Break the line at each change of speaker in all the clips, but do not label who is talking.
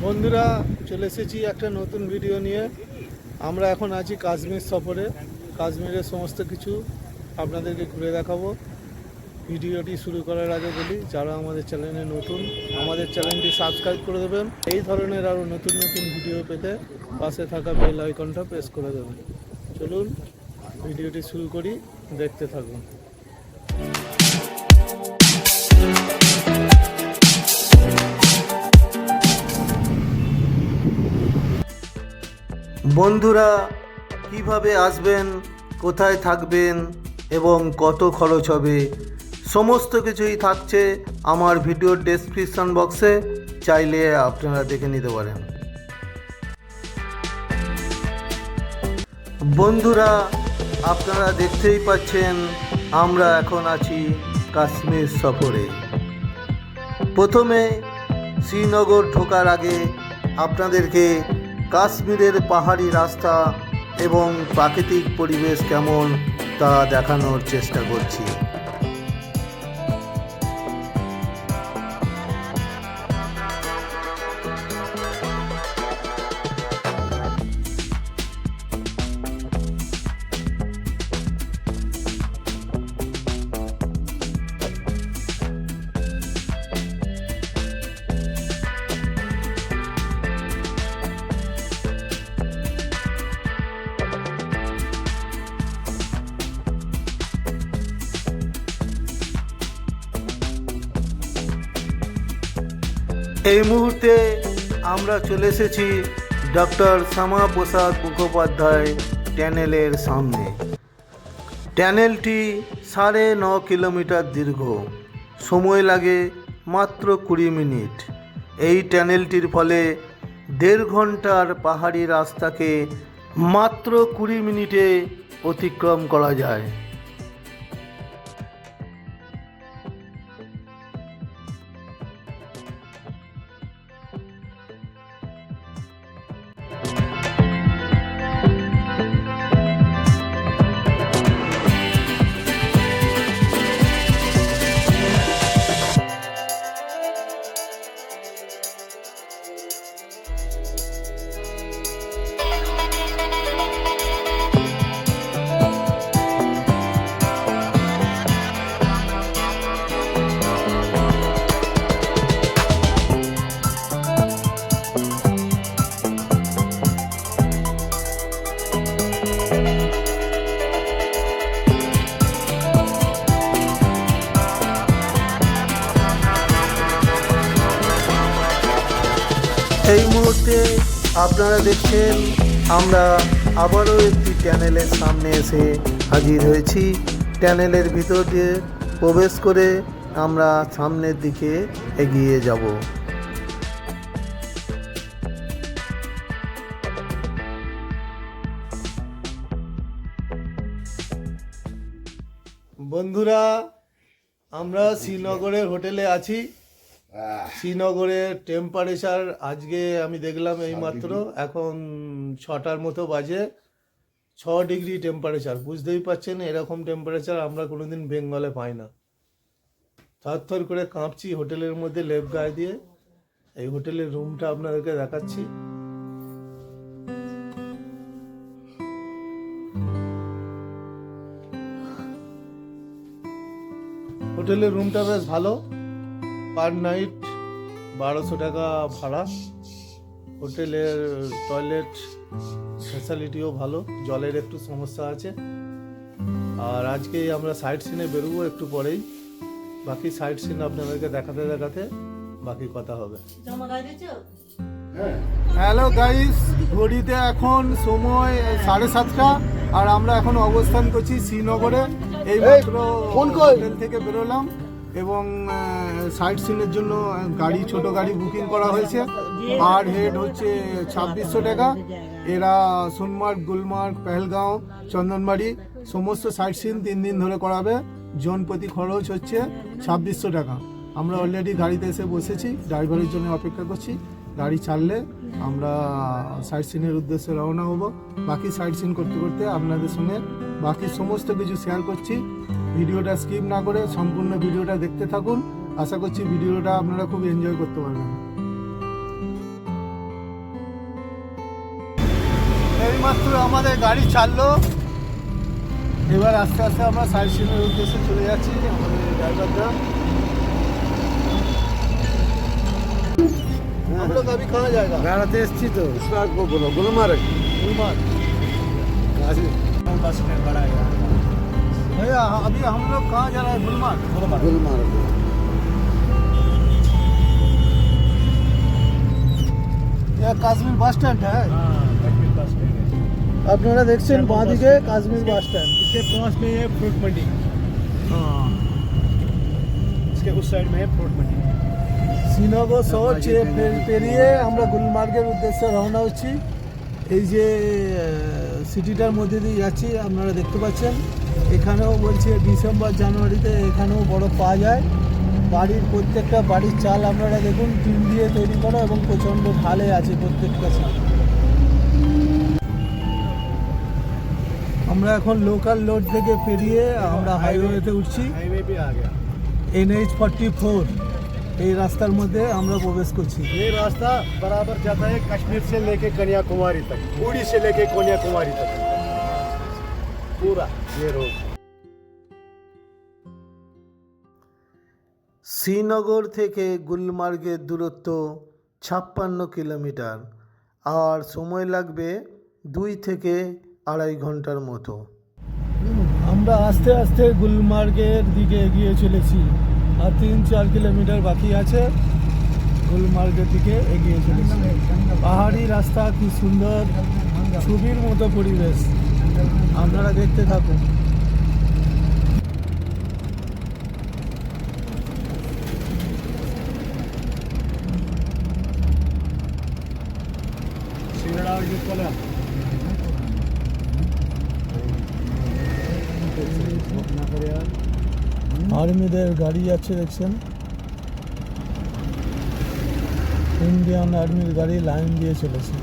বন্ধুরা, চলে এসেছি একটা নতুন ভিডিও নিয়ে। আমরা এখন আছি কাশ্মীর সফরে। কাশ্মীরের সমস্ত কিছু আপনাদেরকে ঘুরে দেখাবো। ভিডিওটি শুরু করার আগে বলি, যারা আমাদের চ্যানেলে নতুন, আমাদের চ্যানেলটি সাবস্ক্রাইব করে দেবেন। এই ধরনের আরও নতুন নতুন ভিডিও পেতে পাশে থাকা বেল আইকনটা প্রেস করে দেবেন। চলুন ভিডিওটি শুরু করি, দেখতে থাকুন। বন্ধুরা, কিভাবে আসবেন, কোথায় থাকবেন এবং কত খরচ হবে, সমস্ত কিছুই থাকছে আমার ভিডিওর ডেসক্রিপশন বক্সে। চাইলে আপনারা দেখে নিতে পারেন। বন্ধুরা, আপনারা দেখতেই পাচ্ছেন আমরা এখন আছি কাশ্মীর সফরে। প্রথমে শ্রীনগর ঢোকার আগে আপনাদেরকে কাশ্মীরের পাহাড়ি রাস্তা এবং প্রাকৃতিক পরিবেশ কেমন তা দেখানোর চেষ্টা করছি। এই মুহূর্তে আমরা চলে এসেছি ডক্টর শ্যামাপ্রসাদ মুখোপাধ্যায় টানেলের সামনে। টানেলটি 9.5 কিলোমিটার দীর্ঘ, সময় লাগে মাত্র 20 মিনিট। এই টানেলটির ফলে 1.5 ঘন্টার পাহাড়ি রাস্তাকে মাত্র 20 মিনিটে অতিক্রম করা যায়। এই মুহূর্তে আপনারা দেখছেন আমরা আবারও একটি টানেলের সামনে এসে হাজির হয়েছি। টানেলের ভিতর দিয়ে প্রবেশ করে আমরা সামনের দিকে এগিয়ে যাব। বন্ধুরা, আমরা শ্রীনগরের হোটেলে আছি। শ্রীনগরের টেম্পারেচার আজকে আমি দেখলাম এইমাত্র, এখন 6টার মতো বাজে, 6 ডিগ্রি টেম্পারেচার। বুঝতেই পারছেন, এরকম টেম্পারেচার আমরা কোনোদিন বেঙ্গলে পাই না। থরথর করে কাঁপছি হোটেলের মধ্যে লেপ গায়ে দিয়ে। এই হোটেলের রুমটা আপনাদেরকে দেখাচ্ছি। হোটেলের রুমটা বেশ ভালো, পার নাইট 1200 টাকা ভাড়া। হোটেলের টয়লেট ফ্যাসিলিটিও ভালো, জলের একটু সমস্যা আছে। আর আজকেই আমরা সাইট সিনে বেরোবো একটু পরেই। বাকি সাইট সিন আপনাদেরকে দেখাতে দেখাতে বাকি কথা হবে। হ্যালো গাইস, ঘড়িতে এখন সময় 7:30টা আর আমরা এখন অবস্থান করছি শ্রীনগরে। এই মাত্র হোটেল থেকে বেরোলাম এবং সাইট সিনের জন্য গাড়ি, ছোট গাড়ি বুকিং করা হয়েছে। পার হেড হচ্ছে 2600 টাকা। এরা সোনমার্গ, গুলমার্গ, পেহেলগাঁও, চন্দনবাড়ি সমস্ত সাইট সিন 3 দিন ধরে করাবে। জন প্রতি খরচ হচ্ছে 2600 টাকা। আমরা অলরেডি গাড়িতে এসে বসেছি, ড্রাইভারের জন্য অপেক্ষা করছি। গাড়ি ছাড়লে আমরা সাইট সিনের উদ্দেশ্যে রওনা হব। বাকি সাইট সিন করতে করতে আপনাদের সঙ্গে বাকি সমস্ত কিছু শেয়ার করছি। ভিডিওটা স্কিপ না করে সম্পূর্ণ ভিডিওটা দেখতে থাকুন। আশা করছি ভিডিওটা আপনারা খুব এনজয় করতে পারবেন। মাত্র আমাদের গাড়ি ছাড়লো, এবার আস্তে আস্তে আমরা সাইড সিনের উদ্দেশ্যে চলে যাচ্ছি। আমাদের ড্রাইভাররা हम लोग अभी कहाँ जाएगा?
বেড়াতে এসছি তো বলো গুলমার্গ
गुलमर्ग।
बस में बड़ा है
भैया अभी हम लोग कहाँ जा रहे हैं? गुलमर्ग।
গুলমার্গ
यह काश्मीर बस स्टैंड है। আপনারা দেখছেন বাঁদিকে কাশ্মীর বাস স্ট্যান্ড।
इसके पास में है फ्रूट मंडी, इसके उस साइड में है फ्रूट मंडी।
শ্রীনগর শহর পেরিয়ে আমরা গুলমার্গের উদ্দেশ্যে রওনা হচ্ছি। এই যে সিটিটার মধ্যে দিয়ে যাচ্ছি, আপনারা দেখতে পাচ্ছেন। এখানেও বলছে ডিসেম্বর জানুয়ারিতে এখানেও বরফ পাওয়া যায়। বাড়ির প্রত্যেকটা বাড়ির চাল আপনারা দেখুন টিন দিয়ে তৈরি করা এবং প্রচণ্ড ঢালে আছে প্রত্যেকটা চাল। আমরা এখন লোকাল রোড থেকে পেরিয়ে আমরা হাইওয়েতে উঠছি।
हाईवे पे आ गया।
NH44 এই রাস্তার মধ্যে আমরা প্রবেশ করছি।
ये रास्ता बराबर जाता है कश्मीर से लेके कन्याकुमारी तक, उड़ी से लेके कन्याकुमारी तक पूरा ये रोड।
শ্রীনগর থেকে গুলমার্গের দূরত্ব 56 কিলোমিটার আর সময় লাগবে 2 থেকে 2.5 ঘন্টার মতো। আমরা আস্তে আস্তে গুলমার্গের দিকে এগিয়ে চলেছি, আর 3-4 কিলোমিটার বাকি আছে। গুলমার্গের দিকে এগিয়ে চলেছি। পাহাড়ি রাস্তা, কি সুন্দর ছবির মতো পরিবেশ, আপনারা দেখতে থাকুন।
सिंगड़ा और ये कलर
আর্মিদের গাড়ি যাচ্ছে দেখছেন, ইন্ডিয়ান আর্মির গাড়ি লাইন দিয়ে চলেছে।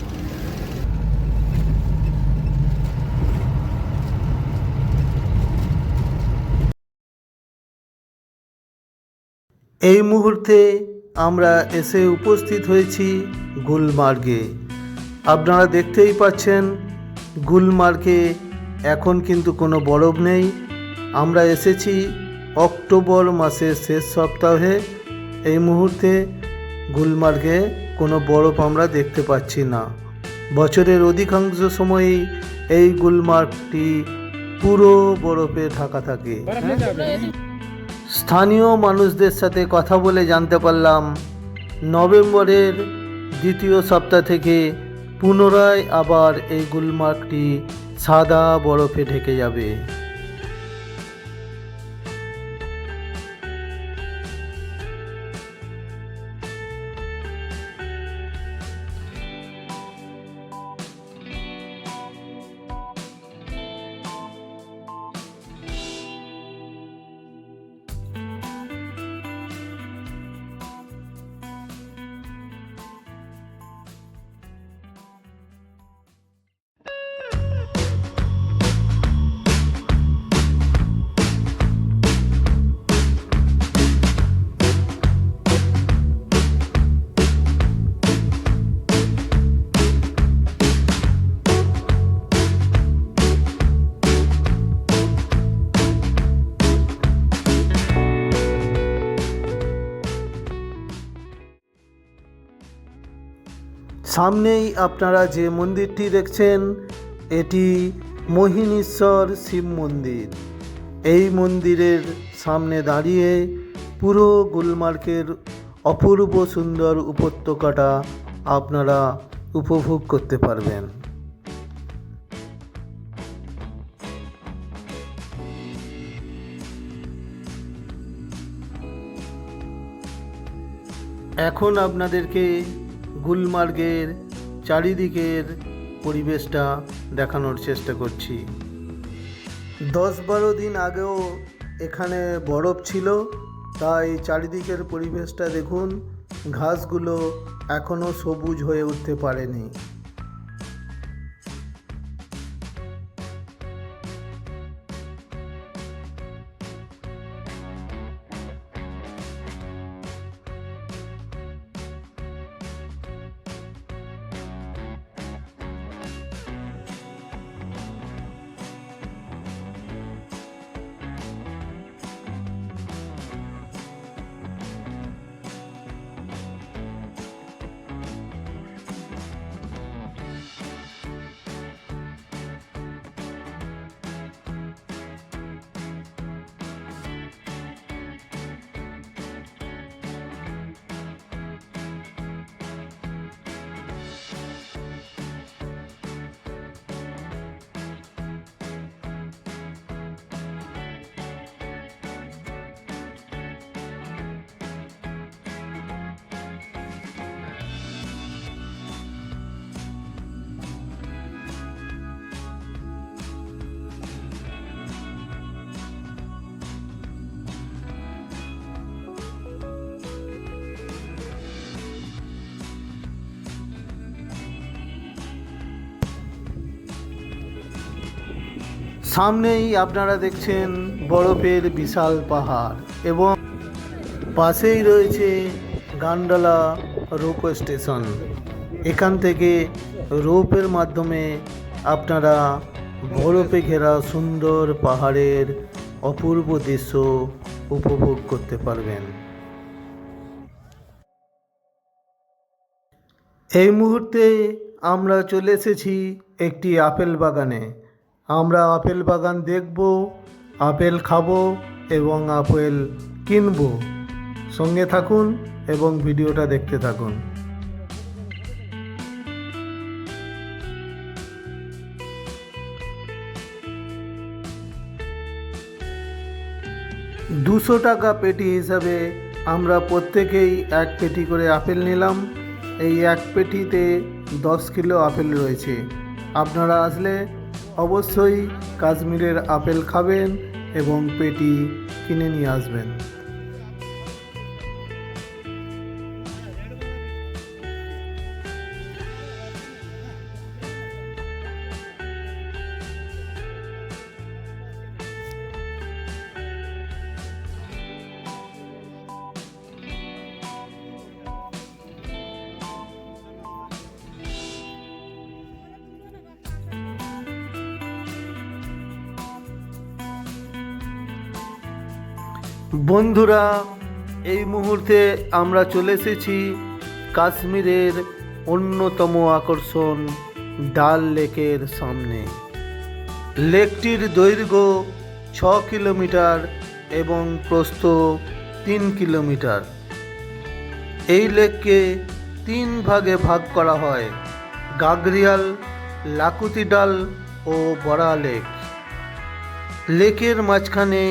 এই মুহূর্তে আমরা এসে উপস্থিত হয়েছি গুলমার্গে। আপনারা দেখতেই পাচ্ছেন গুলমার্গে এখন কিন্তু কোনো বরফ নেই। আমরা এসেছি অক্টোবর মাসের শেষ সপ্তাহে। এই মুহূর্তে গুলমার্গে কোনো বরফ আমরা দেখতে পাচ্ছি না। বছরের অধিকাংশ সময়ই এই গুলমার্গটি পুরো বরফে ঢাকা থাকে। স্থানীয় মানুষদের সাথে কথা বলে জানতে পারলাম নভেম্বরের দ্বিতীয় সপ্তাহ থেকে পুনরায় আবার এই গুলমার্গটি সাদা বরফে ঢেকে যাবে। সামনেই আপনারা যে মন্দিরটি দেখছেন এটি মোহিনীশ্বর শিব মন্দির। এই মন্দিরের সামনে দাঁড়িয়ে পুরো গুলমার্গের অপূর্ব সুন্দর উপত্যকাটা আপনারা উপভোগ করতে পারবেন। এখন আপনাদেরকে গুলমার্গের চারিদিকের পরিবেশটা দেখানোর চেষ্টা করছি। 10-12 দিন আগেও এখানে বরফ ছিল, তাই চারিদিকের পরিবেশটা দেখুন, ঘাসগুলো এখনও সবুজ হয়ে উঠতে পারেনি। সামনেই আপনারা দেখছেন বরফের বিশাল পাহাড় এবং পাশেই রয়েছে গান্ডালা রোপ স্টেশন। এখান থেকে রোপের মাধ্যমে আপনারা বরফে ঘেরা সুন্দর পাহাড়ের অপূর্ব দৃশ্য উপভোগ করতে পারবেন। এই মুহূর্তে আমরা চলে এসেছি একটি আপেল বাগানে। আমরা আপেল বাগান দেখব, আপেল খাবো এবং আপেল কিনব। সঙ্গে থাকুন এবং ভিডিওটা দেখতে থাকুন। $200 পেটি হিসাবে আমরা প্রত্যেকেই এক পেটি করে আপেল নিলাম। এই এক পেটিতে 10 কিলো আপেল রয়েছে। আপনারা আসলে অবশ্যই কাশ্মীরের আপেল খাবেন এবং পেটি কিনে নিয়ে আসবেন। বন্ধুরা, এই মুহূর্তে আমরা চলে এসেছি কাশ্মীরের অন্যতম আকর্ষণ ডাল লেকের সামনে। লেকটির দৈর্ঘ্য 6 কিলোমিটার এবং প্রস্থ 3 কিলোমিটার। এই লেককে 3 ভাগে ভাগ করা হয়: গাগরিয়াল, লাকুতি ডাল ও বড়া লেক। লেকের মাঝখানে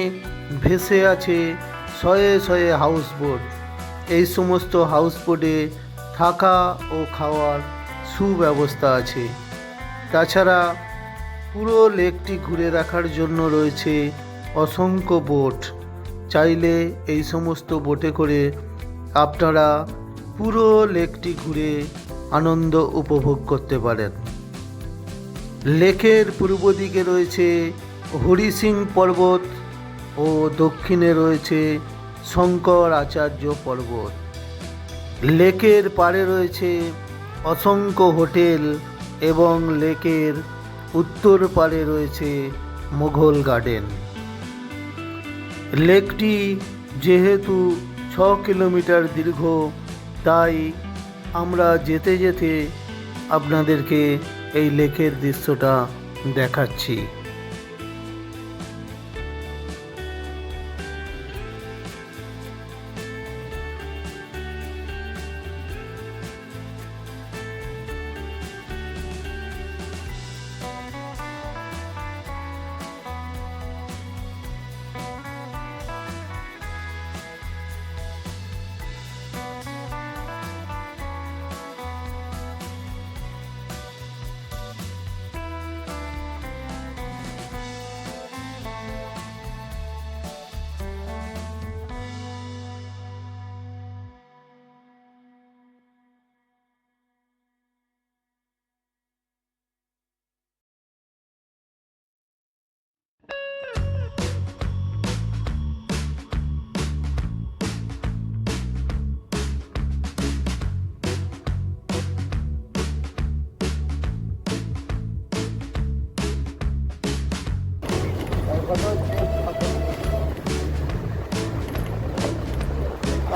ভেসে আছে শয়ে শয়ে হাউসবোট। এই সমস্ত হাউসবোটে থাকা ও খাওয়ার সুব্যবস্থা আছে। তাছাড়া পুরো লেকটি ঘুরে দেখার জন্য রয়েছে অসংখ্য বোট। চাইলে এই সমস্ত বোটে করে আপনারা পুরো লেকটি ঘুরে আনন্দ উপভোগ করতে পারেন। লেকের পূর্ব দিকে রয়েছে হরি সিং পর্বত ও দক্ষিণে রয়েছে শঙ্কর আচার্য পর্বত। লেকের পাড়ে রয়েছে অসংখ্য হোটেল এবং লেকের উত্তর পাড়ে রয়েছে মোঘল গার্ডেন। লেকটি যেহেতু 6 কিলোমিটার দীর্ঘ, তাই আমরা যেতে যেতে আপনাদেরকে এই লেকের দৃশ্যটা দেখাচ্ছি।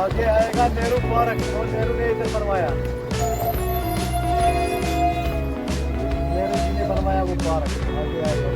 आगे आएगा नेहरू पार्क, और नेहरू ने इधर बनवाया, नेहरू जी ने बनवाया वो पार्क। आगे आएगा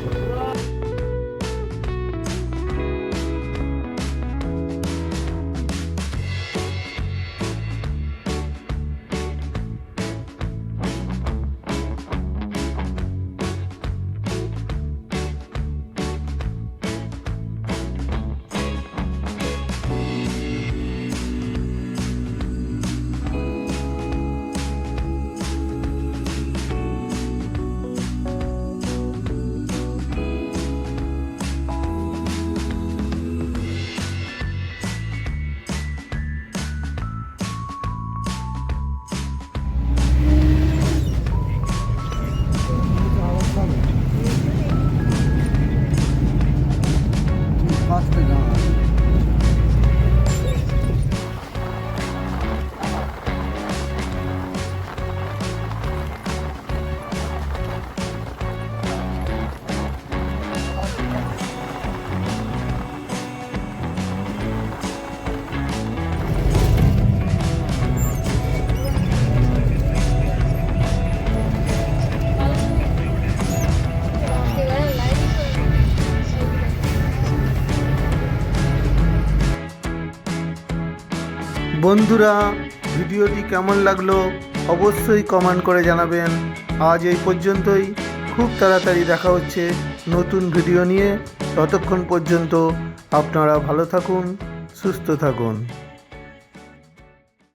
বন্ধুরা, ভিডিওটি কেমন লাগলো অবশ্যই কমেন্ট করে জানাবেন। আজ এই পর্যন্তই। খুব তাড়াতাড়ি দেখা হচ্ছে নতুন ভিডিও নিয়ে। ততক্ষণ পর্যন্ত আপনারা ভালো থাকুন, সুস্থ থাকুন।